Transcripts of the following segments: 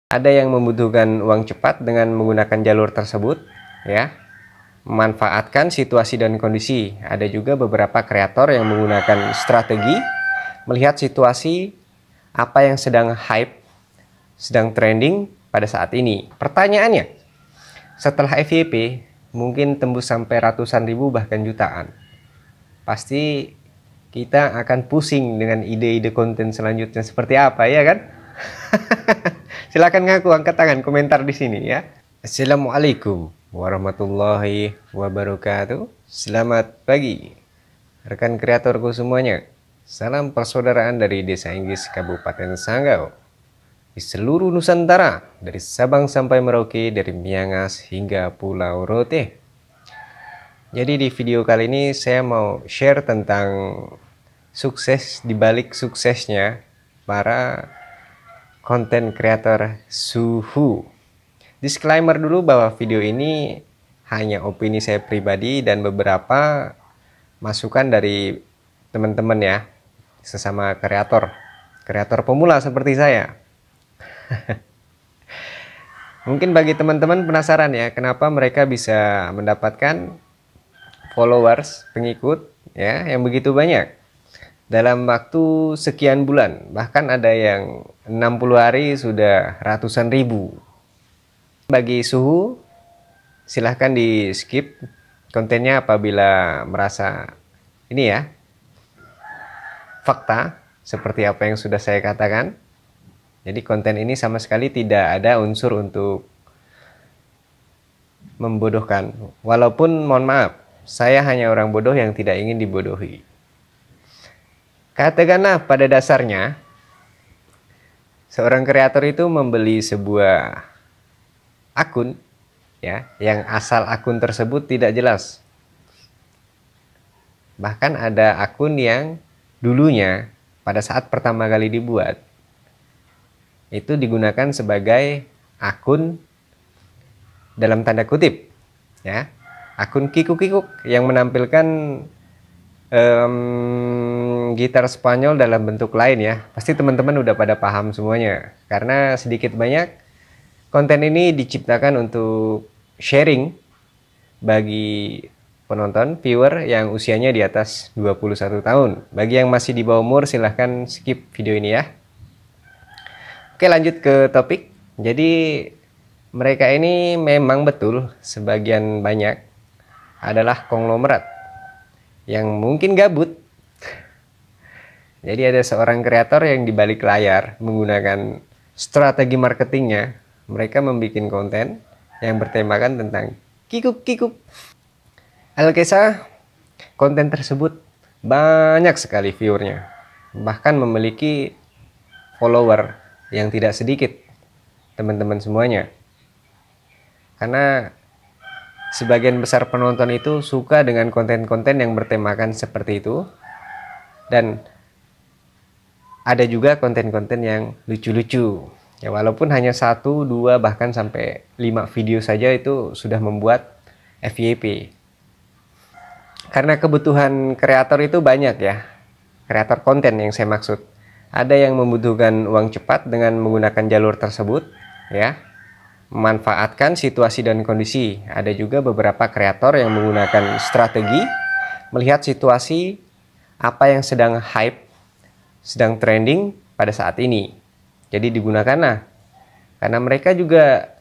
Ada yang membutuhkan uang cepat dengan menggunakan jalur tersebut, ya, memanfaatkan situasi dan kondisi. Ada juga beberapa kreator yang menggunakan strategi melihat situasi apa yang sedang hype, sedang trending pada saat ini. Pertanyaannya, setelah FYP mungkin tembus sampai ratusan ribu bahkan jutaan, pasti kita akan pusing dengan ide-ide konten selanjutnya seperti apa, ya kan? Silakan ngaku, angkat tangan, komentar di sini ya. Assalamualaikum warahmatullahi wabarakatuh. Selamat pagi rekan kreatorku semuanya. Salam persaudaraan dari Desa Inggris Kabupaten Sanggau di seluruh Nusantara, dari Sabang sampai Merauke, dari Miangas hingga Pulau Rote. Jadi di video kali ini saya mau share tentang sukses dibalik suksesnya para konten kreator suhu. Disclaimer dulu bahwa video ini hanya opini saya pribadi dan beberapa masukan dari teman-teman ya, sesama kreator pemula seperti saya. Mungkin bagi teman-teman penasaran ya, kenapa mereka bisa mendapatkan followers, pengikut ya yang begitu banyak dalam waktu sekian bulan, bahkan ada yang 60 hari sudah ratusan ribu. Bagi suhu, silahkan di skip kontennya apabila merasa ini ya fakta seperti apa yang sudah saya katakan. Jadi konten ini sama sekali tidak ada unsur untuk membodohkan. Walaupun mohon maaf, saya hanya orang bodoh yang tidak ingin dibodohi. Katakanlah pada dasarnya seorang kreator itu membeli sebuah akun ya, yang asal akun tersebut tidak jelas. Bahkan ada akun yang dulunya pada saat pertama kali dibuat itu digunakan sebagai akun dalam tanda kutip ya, akun kikuk-kikuk yang menampilkan gitar Spanyol dalam bentuk lain ya. Pasti teman-teman udah pada paham semuanya, karena sedikit banyak konten ini diciptakan untuk sharing bagi penonton, viewer yang usianya di atas 21 tahun. Bagi yang masih di bawah umur silahkan skip video ini ya. Oke, lanjut ke topik. Jadi mereka ini memang betul sebagian banyak adalah konglomerat yang mungkin gabut. Jadi ada seorang kreator yang di balik layar menggunakan strategi marketingnya, mereka membuat konten yang bertemakan tentang kikuk-kikuk. Alkisah konten tersebut banyak sekali viewernya, bahkan memiliki follower yang tidak sedikit teman-teman semuanya. Karena sebagian besar penonton itu suka dengan konten-konten yang bertemakan seperti itu. Dan ada juga konten-konten yang lucu-lucu. Ya, walaupun hanya 1, 2, bahkan sampai 5 video saja itu sudah membuat FYP. Karena kebutuhan kreator itu banyak ya. Kreator konten yang saya maksud. Ada yang membutuhkan uang cepat dengan menggunakan jalur tersebut ya, memanfaatkan situasi dan kondisi. Ada juga beberapa kreator yang menggunakan strategi melihat situasi apa yang sedang hype, sedang trending pada saat ini. Jadi digunakanlah, karena mereka juga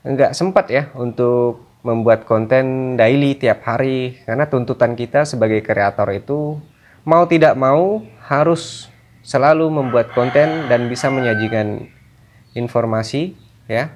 nggak sempat ya untuk membuat konten daily tiap hari, karena tuntutan kita sebagai kreator itu mau tidak mau harus selalu membuat konten dan bisa menyajikan informasi ya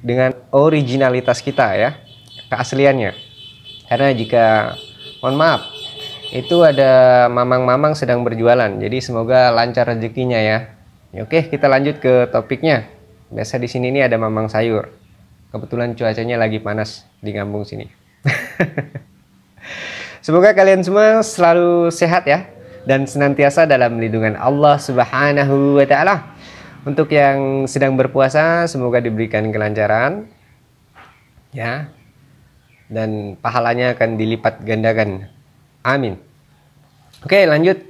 dengan originalitas kita ya, keasliannya. Karena jika, mohon maaf, itu ada mamang-mamang sedang berjualan, jadi semoga lancar rezekinya ya. Oke, kita lanjut ke topiknya. Biasa di sini nih ada mamang sayur. Kebetulan cuacanya lagi panas di kampung sini. Semoga kalian semua selalu sehat ya, dan senantiasa dalam lindungan Allah Subhanahu wa Ta'ala. Untuk yang sedang berpuasa, semoga diberikan kelancaran ya, dan pahalanya akan dilipat gandakan. Amin. Oke, lanjut.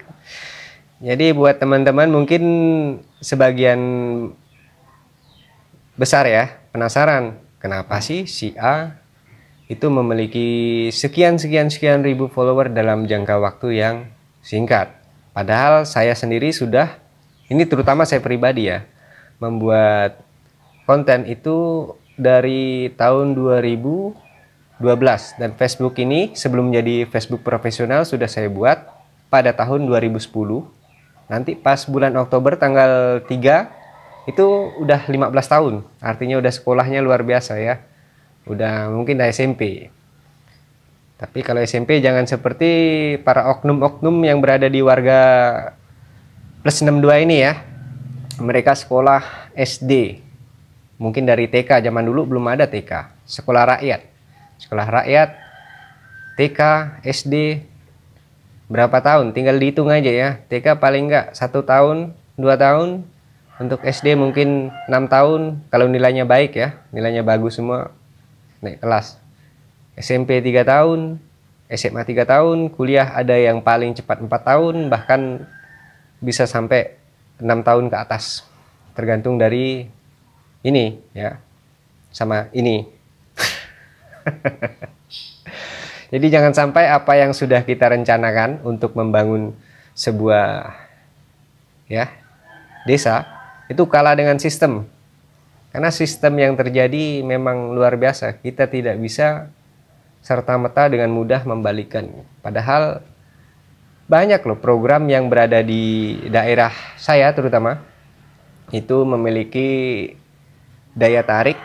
Jadi buat teman-teman mungkin sebagian besar ya, penasaran kenapa sih si A itu memiliki sekian ribu follower dalam jangka waktu yang singkat. Padahal saya sendiri sudah, ini terutama saya pribadi ya, membuat konten itu dari tahun 2012, dan Facebook ini sebelum jadi Facebook profesional sudah saya buat pada tahun 2010. Nanti pas bulan Oktober tanggal 3 itu udah 15 tahun, artinya udah sekolahnya luar biasa ya, udah mungkin udah SMP. Tapi kalau SMP jangan seperti para oknum-oknum yang berada di warga plus 62 ini ya, mereka sekolah SD, mungkin dari TK, zaman dulu belum ada TK, sekolah rakyat, TK, SD, berapa tahun, tinggal dihitung aja ya. TK paling enggak 1 tahun, 2 tahun. Untuk SD mungkin 6 tahun, kalau nilainya baik ya, nilainya bagus semua, naik kelas. SMP 3 tahun, SMA 3 tahun, kuliah ada yang paling cepat 4 tahun, bahkan bisa sampai 6 tahun ke atas. Tergantung dari ini ya, sama ini. Jadi jangan sampai apa yang sudah kita rencanakan untuk membangun sebuah ya desa itu kalah dengan sistem. Karena sistem yang terjadi memang luar biasa. Kita tidak bisa serta-merta dengan mudah membalikkan. Padahal banyak loh program yang berada di daerah saya terutama itu memiliki daya tarik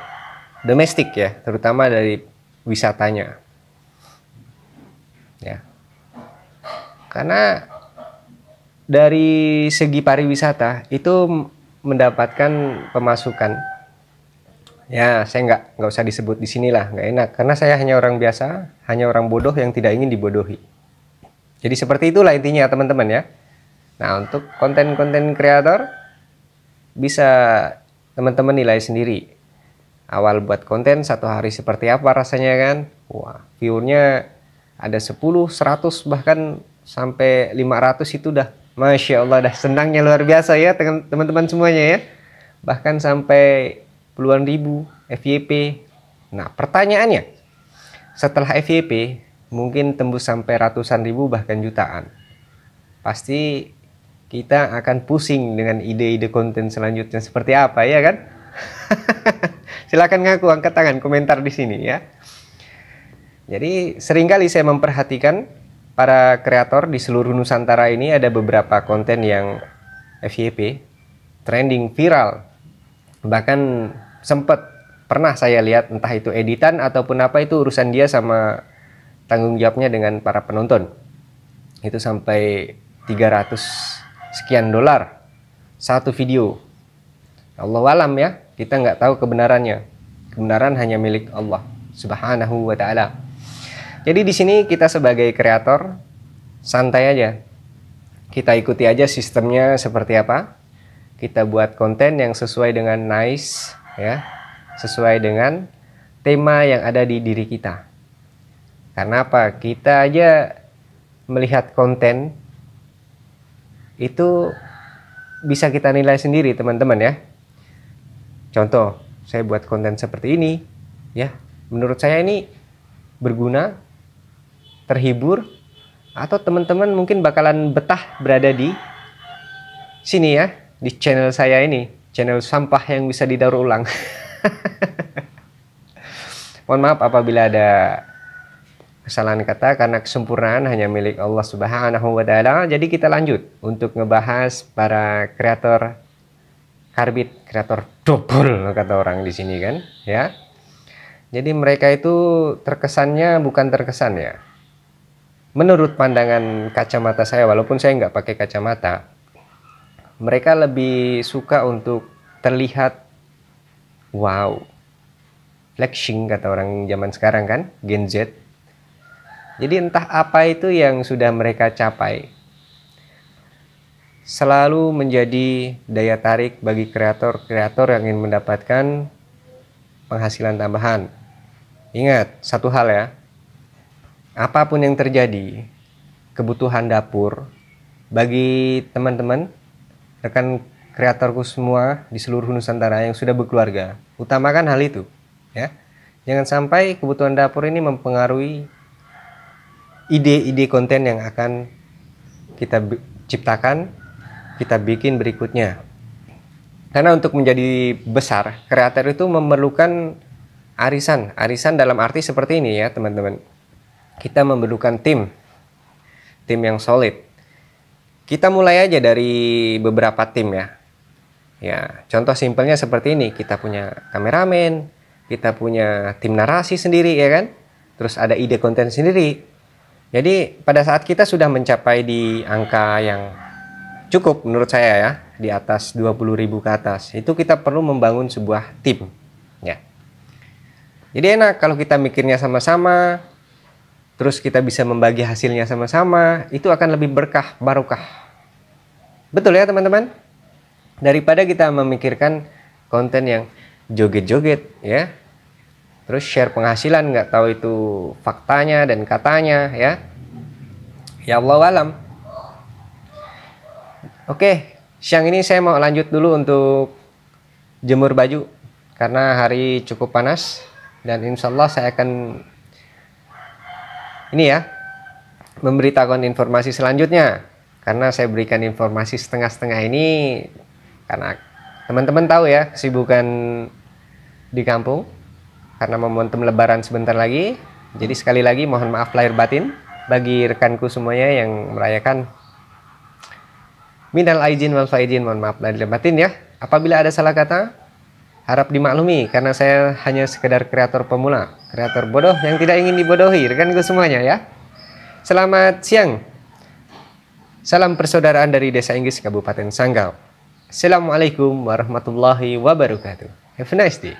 domestik ya, terutama dari wisatanya. Ya. Karena dari segi pariwisata itu mendapatkan pemasukan. Ya, saya nggak usah disebut di sinilah, nggak enak. Karena saya hanya orang biasa, hanya orang bodoh yang tidak ingin dibodohi. Jadi seperti itulah intinya teman-teman ya. Nah, untuk konten-konten kreator bisa teman-teman nilai sendiri. Awal buat konten 1 hari seperti apa rasanya kan? Wah, view-nya ada 10, 100 bahkan sampai 500 itu dah Masya Allah, dah senangnya luar biasa ya teman-teman semuanya ya. Bahkan sampai puluhan ribu FYP. Nah pertanyaannya, setelah FYP mungkin tembus sampai ratusan ribu bahkan jutaan. Pasti kita akan pusing dengan ide-ide konten selanjutnya seperti apa ya kan? Silahkan ngaku, angkat tangan, komentar di sini ya. Jadi seringkali saya memperhatikan para kreator di seluruh Nusantara ini ada beberapa konten yang FYP, trending viral. Bahkan sempat pernah saya lihat entah itu editan ataupun apa, itu urusan dia sama tanggung jawabnya dengan para penonton. Itu sampai 300 sekian dolar satu video. Allahu alam ya, kita nggak tahu kebenarannya. Kebenaran hanya milik Allah Subhanahu wa ta'ala. Jadi di sini kita sebagai kreator santai aja. Kita ikuti aja sistemnya seperti apa. Kita buat konten yang sesuai dengan nice ya, sesuai dengan tema yang ada di diri kita. Karena apa? Kita aja melihat konten itu bisa kita nilai sendiri teman-teman ya. Contoh, saya buat konten seperti ini ya. Menurut saya ini berguna, terhibur, atau teman-teman mungkin bakalan betah berada di sini ya, di channel saya ini, channel sampah yang bisa didaur ulang. Mohon maaf apabila ada kesalahan kata, karena kesempurnaan hanya milik Allah Subhanahu wa ta'ala. Jadi kita lanjut untuk ngebahas para kreator karbit, kreator double kata orang di sini kan ya. Jadi mereka itu terkesannya bukan terkesan ya. Menurut pandangan kacamata saya, walaupun saya nggak pakai kacamata, mereka lebih suka untuk terlihat wow, flexing kata orang zaman sekarang kan, Gen Z. Jadi entah apa itu yang sudah mereka capai, selalu menjadi daya tarik bagi kreator-kreator yang ingin mendapatkan penghasilan tambahan. Ingat satu hal ya, apapun yang terjadi, kebutuhan dapur bagi teman-teman, rekan kreatorku semua di seluruh Nusantara yang sudah berkeluarga, utamakan hal itu, ya. Jangan sampai kebutuhan dapur ini mempengaruhi ide-ide konten yang akan kita ciptakan, kita bikin berikutnya. Karena untuk menjadi besar, kreator itu memerlukan arisan. Arisan dalam arti seperti ini ya teman-teman. Kita memerlukan tim yang solid. Kita mulai aja dari beberapa tim ya. Ya, contoh simpelnya seperti ini. Kita punya kameramen, kita punya tim narasi sendiri ya kan. Terus ada ide konten sendiri. Jadi pada saat kita sudah mencapai di angka yang cukup menurut saya ya, di atas 20.000 ke atas, itu kita perlu membangun sebuah tim ya. Jadi enak kalau kita mikirnya sama-sama, terus kita bisa membagi hasilnya sama-sama, itu akan lebih berkah, barokah. Betul ya teman-teman? Daripada kita memikirkan konten yang joget-joget ya, terus share penghasilan nggak tahu itu faktanya dan katanya ya. Ya Allah alam. Oke, siang ini saya mau lanjut dulu untuk jemur baju karena hari cukup panas, dan insya Allah saya akan ini ya, memberitakan informasi selanjutnya. Karena saya berikan informasi setengah-setengah ini karena teman-teman tahu ya kesibukan di kampung karena momentum lebaran sebentar lagi. Jadi sekali lagi mohon maaf lahir batin bagi rekanku semuanya yang merayakan. Minal aidin wal faizin, mohon maaf lahir batin ya. Apabila ada salah kata, harap dimaklumi karena saya hanya sekedar kreator pemula, kreator bodoh yang tidak ingin dibodohi rekanku semuanya ya. Selamat siang. Salam persaudaraan dari Desa Inggris, Kabupaten Sanggau. Assalamualaikum warahmatullahi wabarakatuh. Have a nice day.